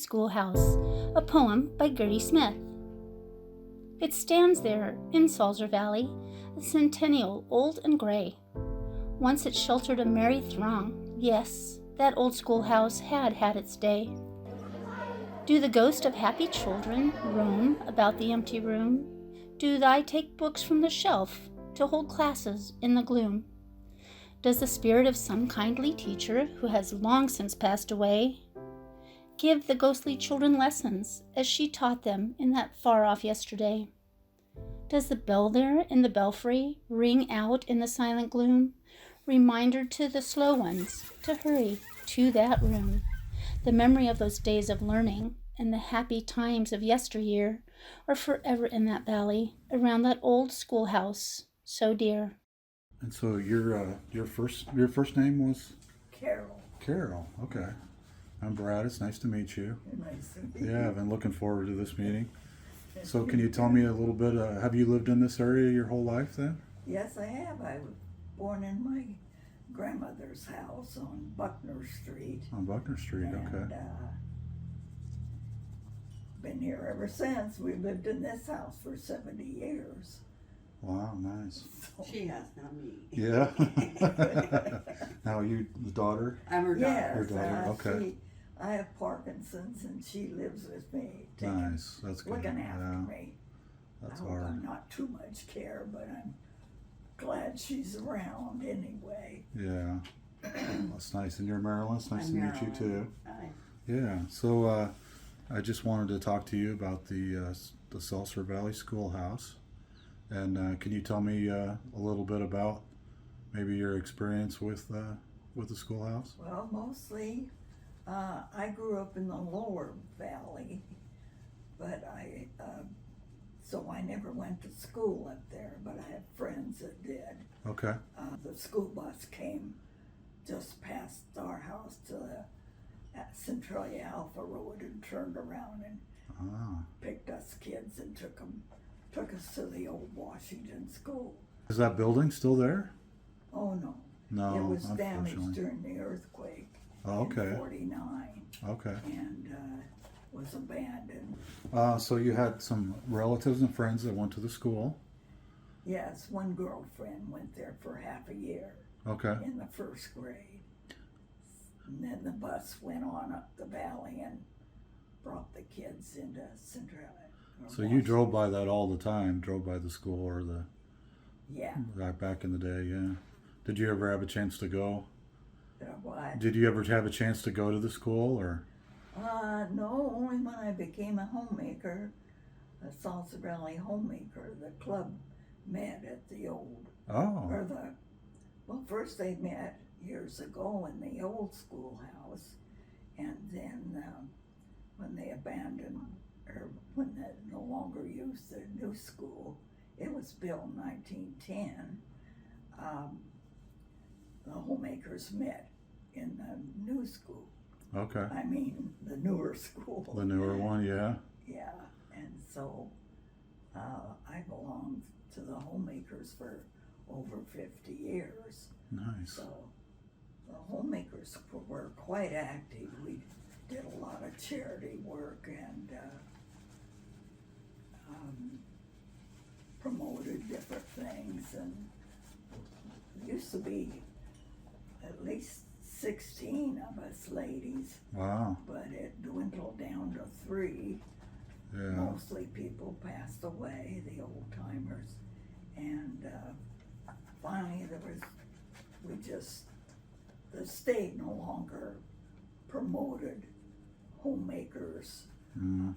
Schoolhouse, a poem by Gertie Smith. It stands there in Salzer Valley, a centennial old and gray. Once it sheltered a merry throng. Yes, that old schoolhouse had its day. Do the ghosts of happy children roam about the empty room? Do they take books from the shelf to hold classes in the gloom? Does the spirit of some kindly teacher who has long since passed away give the ghostly children lessons as she taught them in that far-off yesterday? Does the bell there in the belfry ring out in the silent gloom, reminder to the slow ones to hurry to that room? The memory of those days of learning and the happy times of yesteryear are forever in that valley around that old schoolhouse so dear. And so your first name was Carol. Carol. Okay. I'm Brad. It's nice to meet you. Nice to meet you. Yeah, I've been looking forward to this meeting. So can you tell me a little bit, have you lived in this area your whole life then? Yes, I have. I was born in my grandmother's house on Buckner Street. On Buckner Street, and, okay. Been here ever since. We lived in this house for 70 years. Wow, nice. So, She has, not me. Yeah. Now you the daughter? I'm her daughter. yes, Her daughter, okay. I have Parkinson's and she lives with me. Nice, that's good. Looking after Yeah, me. that's I hope hard. I'm not too much care, but I'm glad she's around anyway. Yeah, that's nice. And you're Merilyn. It's nice I'm to meet you Merilyn. too. Hi. Yeah. So I just wanted to talk to you about the Salzer Valley Schoolhouse, and can you tell me a little bit about maybe your experience with the schoolhouse? Well, mostly, I grew up in the lower valley, but so I never went to school up there, but I have friends that did. Okay. The school bus came just past our house to at Centralia Alpha Road and turned around and picked us kids and took us to the old Washington school. Is that building still there? Oh no. No, It was damaged unfortunately. during the earthquake Oh, okay. in 49 Okay. and was abandoned. So you had some relatives and friends that went to the school. Yes, one girlfriend went there for half a year Okay. in the first grade. And then the bus went on up the valley and brought the kids into Centralia. So you drove by that all the time, drove by the school or Yeah. back in the day, yeah. Did you ever have a chance to go? What? Did you ever have a chance to go to the school or? No, only when I became a homemaker, a Salzer Valley homemaker. The club met at the old, Oh, well, first they met years ago in the old schoolhouse, and then when they abandoned, or when they no longer used the new school, it was built in 1910, the homemakers met in the new school. okay. I mean, the newer school. The newer one, yeah. Yeah, and so I belonged to the homemakers for over 50 years. Nice. So the homemakers were quite active. We did a lot of charity work and promoted different things. And there used to be at least 16 of us ladies, Wow. but it dwindled down to 3. Yeah. Mostly people passed away, the old timers, and finally the state no longer promoted homemakers, and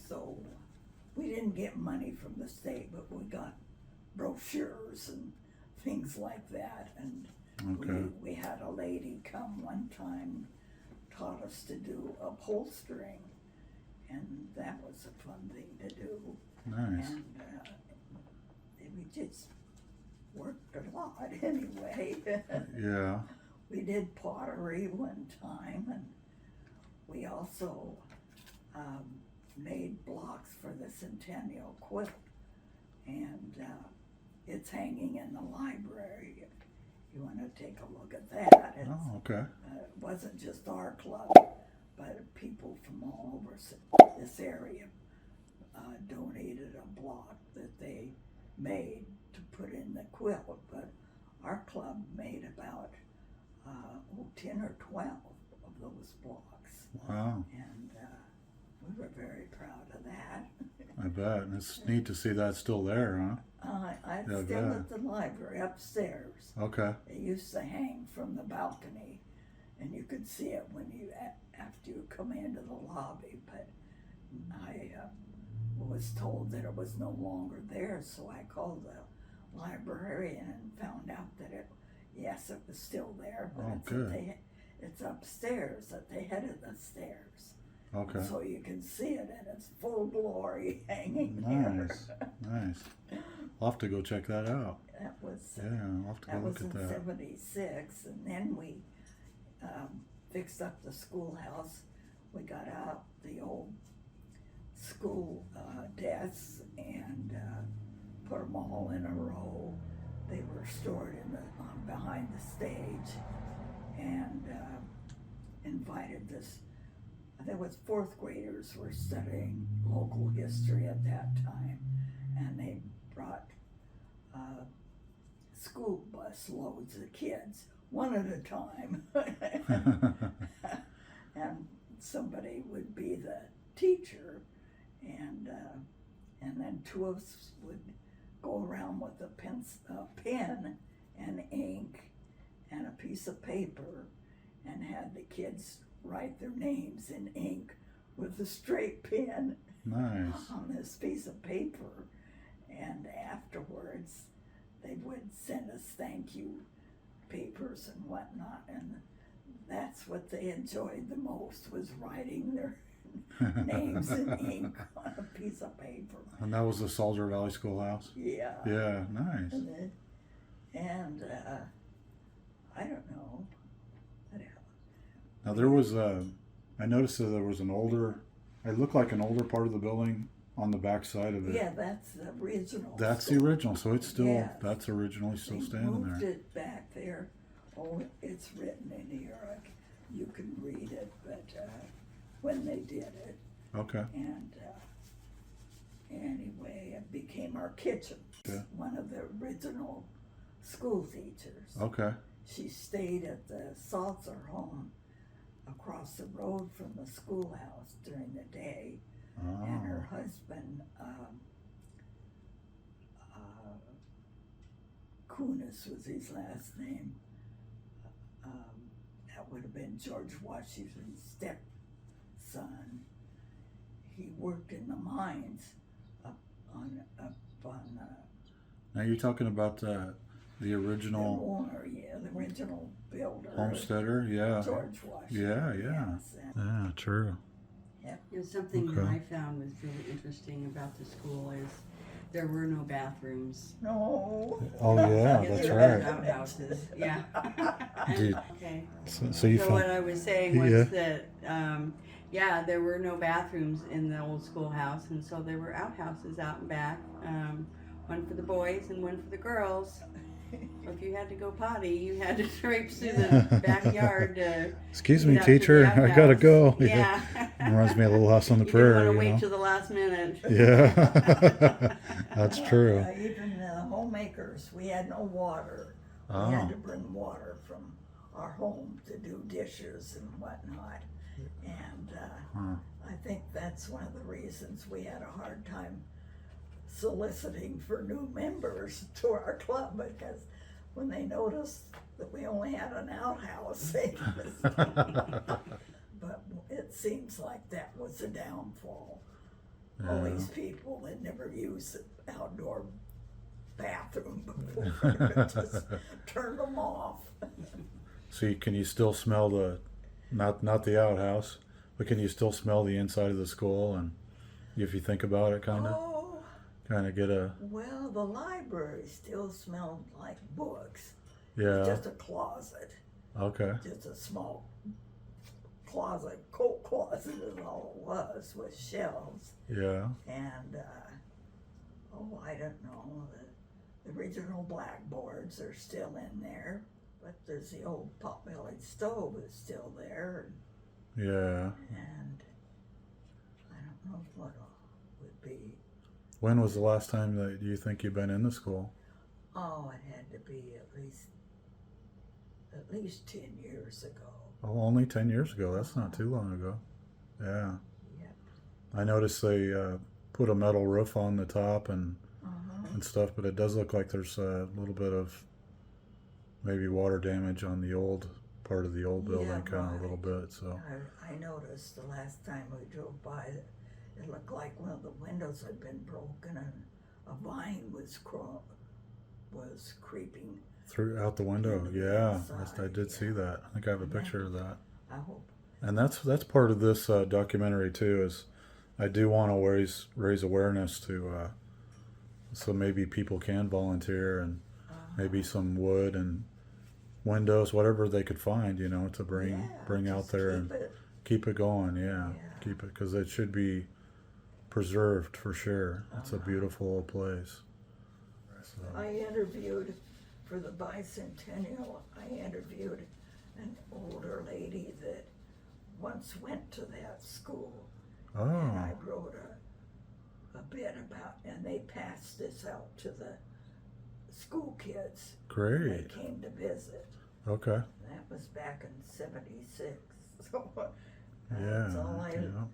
so we didn't get money from the state, but we got brochures and things like that, and Okay. we had a lady come one time, taught us to do upholstering, and that was a fun thing to do. Nice. And we just worked a lot anyway. Yeah. We did pottery one time, and we also made blocks for the Centennial quilt, and it's hanging in the library if you want to take a look at that. Oh, okay. It wasn't just our club, but people from all over this area donated a block that they made to put in the quilt. But our club made about 10 or 12 of those blocks. Wow. And we were very proud of that. I bet. And it's neat to see that still there, huh? It's Yeah, still yeah. at the library upstairs. Okay. It used to hang from the balcony, and you could see it when you after you come into the lobby. But I was told that it was no longer there, so I called the librarian and found out that it was still there, but Oh, good. it's upstairs at the head of the stairs. Okay. So you can see it in its full glory hanging there. Nice. Nice. I'll have to go check that out. That was Yeah, I'll have to go that look was at in that. '76, and then we fixed up the schoolhouse. We got out the old school desks and put them all in a row. They were stored in the behind the stage, and invited this. There was fourth graders were studying local history at that time, and they brought school bus loads of kids, one at a time. And somebody would be the teacher, and then two of us would go around with a pen and ink and a piece of paper, and had the kids write their names in ink with a straight pen Nice. on this piece of paper. And afterwards, they would send us thank you papers and whatnot, and that's what they enjoyed the most, was writing their names in ink on a piece of paper. And that was the Salzer Valley Schoolhouse? Yeah. Yeah, nice. And I don't know. Now there was I noticed that there was it looked like an older part of the building on the back side of it. Yeah, that's the original. That's the original, so it's still, Yes. that's originally still They standing moved there. it back there. Oh, it's written in here. You can read it, but when they did it, Okay. and anyway, it became our kitchen. Yeah. One of the original school teachers. Okay. She stayed at the Salzer home across the road from the schoolhouse during the day, and her Oh. husband, Cooness was his last name. That would have been George Washington's stepson. He worked in the mines up on Now you're talking about the the original owner, the original builder. homesteader? Yeah. George Washington. Yeah, yeah. Yes, and Yeah, true. Something that Okay. I found was really interesting about the school is there were no bathrooms. No. Oh yeah, in that's the right. outhouses. Yeah. Dude. Okay. So you So what found, I was saying was Yeah. that there were no bathrooms in the old schoolhouse, and so there were outhouses out and back, one for the boys and one for the girls. So if you had to go potty, you had to traipse through the backyard to excuse get me, up to the teacher, I gotta outhouse. go. Yeah. Reminds me of Little House on the You Prairie. didn't want to You wait know? till the last minute. Yeah, that's true. Even homemakers, we had no water. We Oh. had to bring water from our home to do dishes and whatnot. And Huh. I think that's one of the reasons we had a hard time soliciting for new members to our club, because when they noticed that we only had an outhouse, but it seems like that was a downfall. All Yeah. these people that never used the outdoor bathroom before just turned them off. See, can you still smell not the outhouse, but can you still smell the inside of the school? And if you think about it, kind of get a, Well, the library still smelled like books. yeah, Just a closet, okay, just a small closet, coat closet is all it was, with shelves. yeah, And, I don't know, the original blackboards are still in there. But there's the old pot-bellied stove is still there. Yeah. And I don't know what would be. When was the last time that you think you've been in the school? Oh, it had to be at least 10 years ago. Oh, only 10 years ago. That's not too long ago. Yeah. Yep. I noticed they put a metal roof on the top and stuff, but it does look like there's a little bit of maybe water damage on the old part of the old building, Yeah, kind of right. a little bit. So I noticed the last time we drove by it looked like one of the windows had been broken and a vine was creeping. through out the window, Into the yeah, inside, I did see that. I think I have a picture of that. I hope. And that's part of this documentary too. Is I do want to raise awareness to so maybe people can volunteer and maybe some wood and windows, whatever they could find, you know, to bring out there and keep it going. Yeah, keep it, because it should be preserved for sure. It's a beautiful place. So. I interviewed for the bicentennial. I interviewed an older lady that once went to that school. Oh. And I wrote a bit about, and they passed this out to the school kids. Great. When they came to visit. Okay. That was back in '76. So Yeah.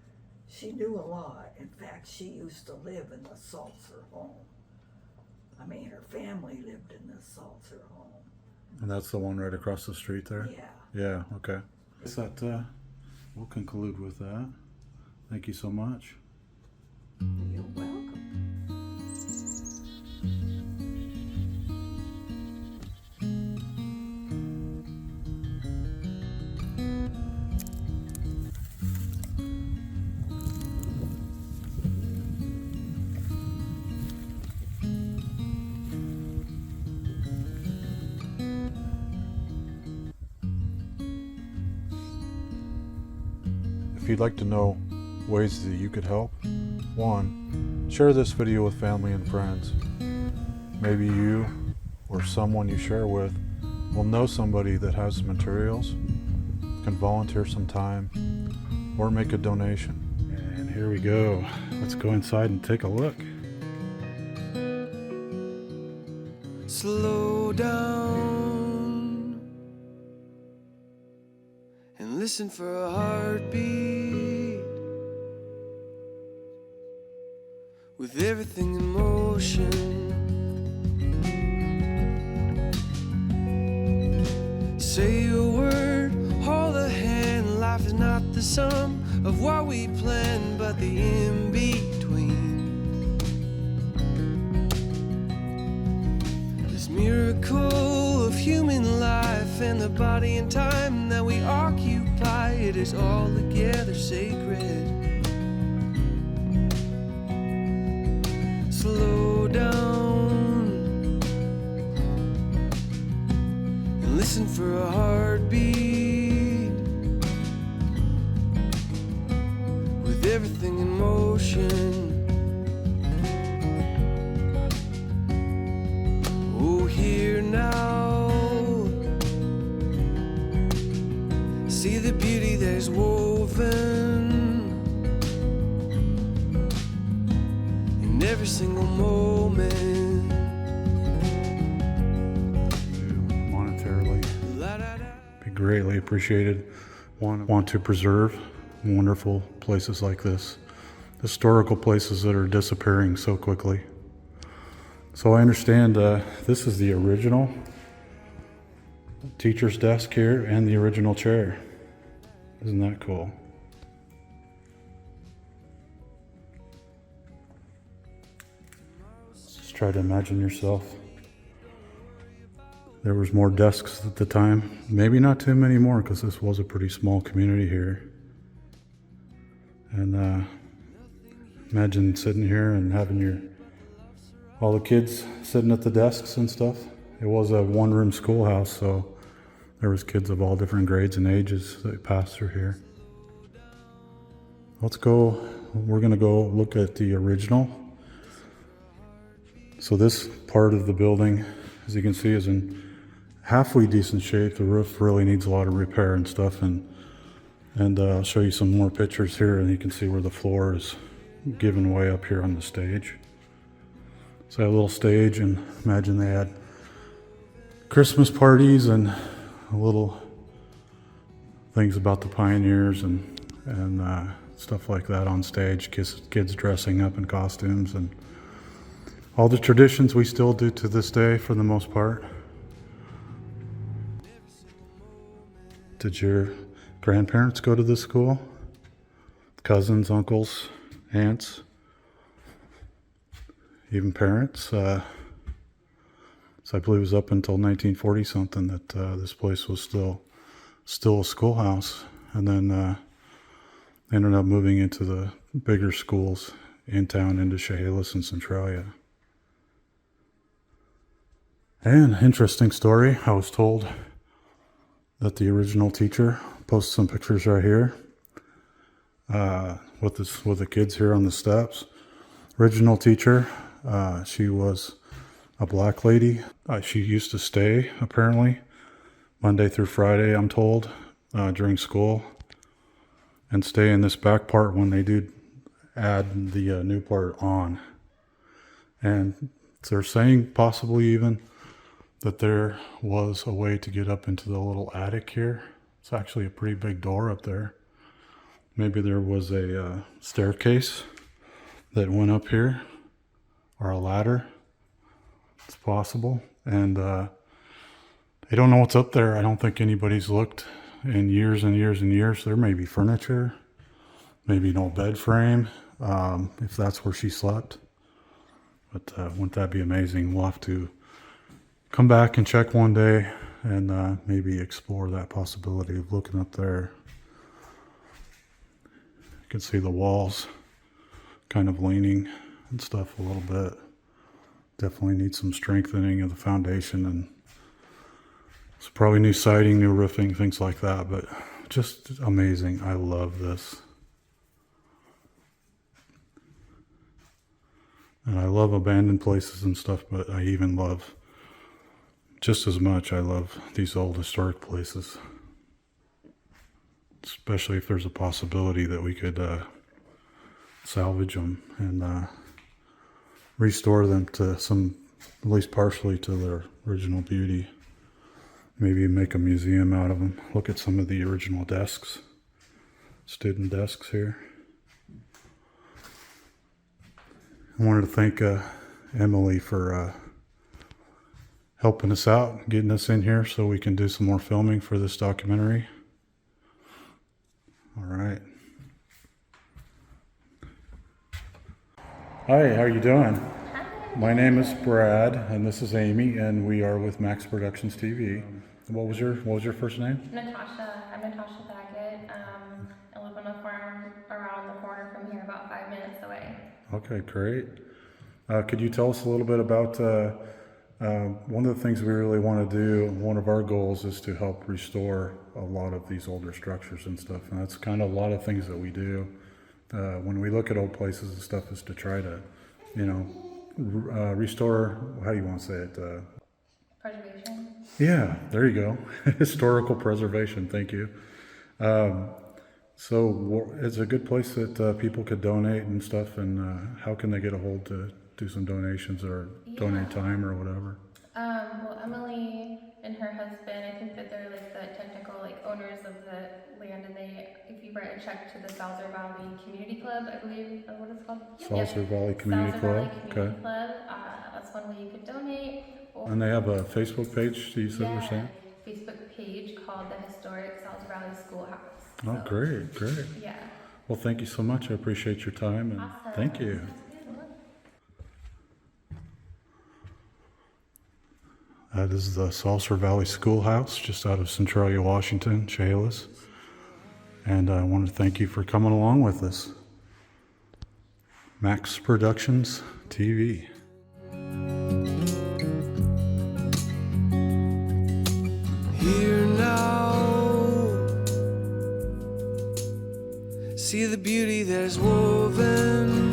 she knew a lot. In fact, she used to live in the Salzer home. I mean, her family lived in the Salzer home. And that's the one right across the street there? Yeah. Yeah, okay. Is that, we'll conclude with that. Thank you so much. You're welcome. If you'd like to know ways that you could help, 1, share this video with family and friends. Maybe you or someone you share with will know somebody that has materials, can volunteer some time, or make a donation. And here we go. Let's go inside and take a look. Slow down and listen for a heartbeat. With everything in motion, say a word, hold a hand. Life is not the sum of what we plan, but the in-between. This miracle of human life and the body and time that we occupy, it is all together sacred. Slow down and listen for a heartbeat. With everything in motion, oh, here now, see the beauty that is woven every single moment. Monetarily be greatly appreciated. Want to preserve wonderful places like this, historical places that are disappearing so quickly. So I understand this is the original teacher's desk here and the original chair. Isn't that cool? Try to imagine yourself. There was more desks at the time. Maybe not too many more, because this was a pretty small community here. And imagine sitting here and having all the kids sitting at the desks and stuff. It was a one-room schoolhouse, so there was kids of all different grades and ages that passed through here. Let's go. We're gonna go look at the original. So this part of the building, as you can see, is in halfway decent shape. The roof really needs a lot of repair and stuff, and I'll show you some more pictures here, and you can see where the floor is giving way up here on the stage. So a little stage, and imagine they had Christmas parties and little things about the pioneers and stuff like that on stage. Kids dressing up in costumes and all the traditions we still do to this day for the most part. Did your grandparents go to this school? Cousins, uncles, aunts, even parents? So I believe it was up until 1940 something that this place was still a schoolhouse, and then ended up moving into the bigger schools in town, into Chehalis and Centralia. And interesting story, I was told that the original teacher, posted some pictures right here with the kids here on the steps. Original teacher, she was a black lady. She used to stay apparently Monday through Friday, I'm told, during school, and stay in this back part when they do add the new part on. And they're saying possibly even that there was a way to get up into the little attic here. It's actually a pretty big door up there. Maybe there was a staircase that went up here, or a ladder. It's possible. And I don't know what's up there. I don't think anybody's looked in years and years and years. There may be furniture, maybe an old bed frame, if that's where she slept. But wouldn't that be amazing? We'll have to come back and check one day and maybe explore that possibility of looking up there. You can see the walls kind of leaning and stuff a little bit. Definitely needs some strengthening of the foundation, and it's probably new siding, new roofing, things like that, but just amazing. I love this. And I love abandoned places and stuff, but I even love, just as much, I love these old historic places. Especially if there's a possibility that we could salvage them and restore them to some, at least partially, to their original beauty. Maybe make a museum out of them. Look at some of the original desks, student desks here. I wanted to thank Emily for helping us out, getting us in here so we can do some more filming for this documentary. All right. Hi, how are you doing? Hi. My name is Brad, and this is Amy, and we are with Max Productions TV. What was your first name? Natasha. I'm Natasha Baggett. I live on a farm around the corner from here, about 5 minutes away. Okay, great. Could you tell us a little bit about one of the things we really want to do? One of our goals is to help restore a lot of these older structures and stuff, and that's kind of a lot of things that we do when we look at old places and stuff, is to try to, restore. How do you want to say it? Preservation? Yeah, there you go. Historical preservation. Thank you. So it's a good place that people could donate and stuff, and how can they get a hold to do some donations or donate time or whatever? Well, Emily and her husband, I think that they're like the technical owners of the land, and if you write a check to the Salzer Valley Community Club, I believe is what it's called. Salzer Valley Community Club. Community Club. That's one way you could donate. And they have a Facebook page, you said you're saying? Facebook page called the Historic Salzer Valley Schoolhouse. Oh, great. Yeah. Well, thank you so much. I appreciate your time, and Awesome. Thank you. That is the Salzer Valley Schoolhouse, just out of Centralia, Washington, Chehalis. And I want to thank you for coming along with us. Max Productions TV. Here now, see the beauty that is woven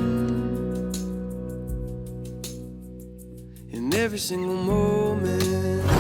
in every single moment.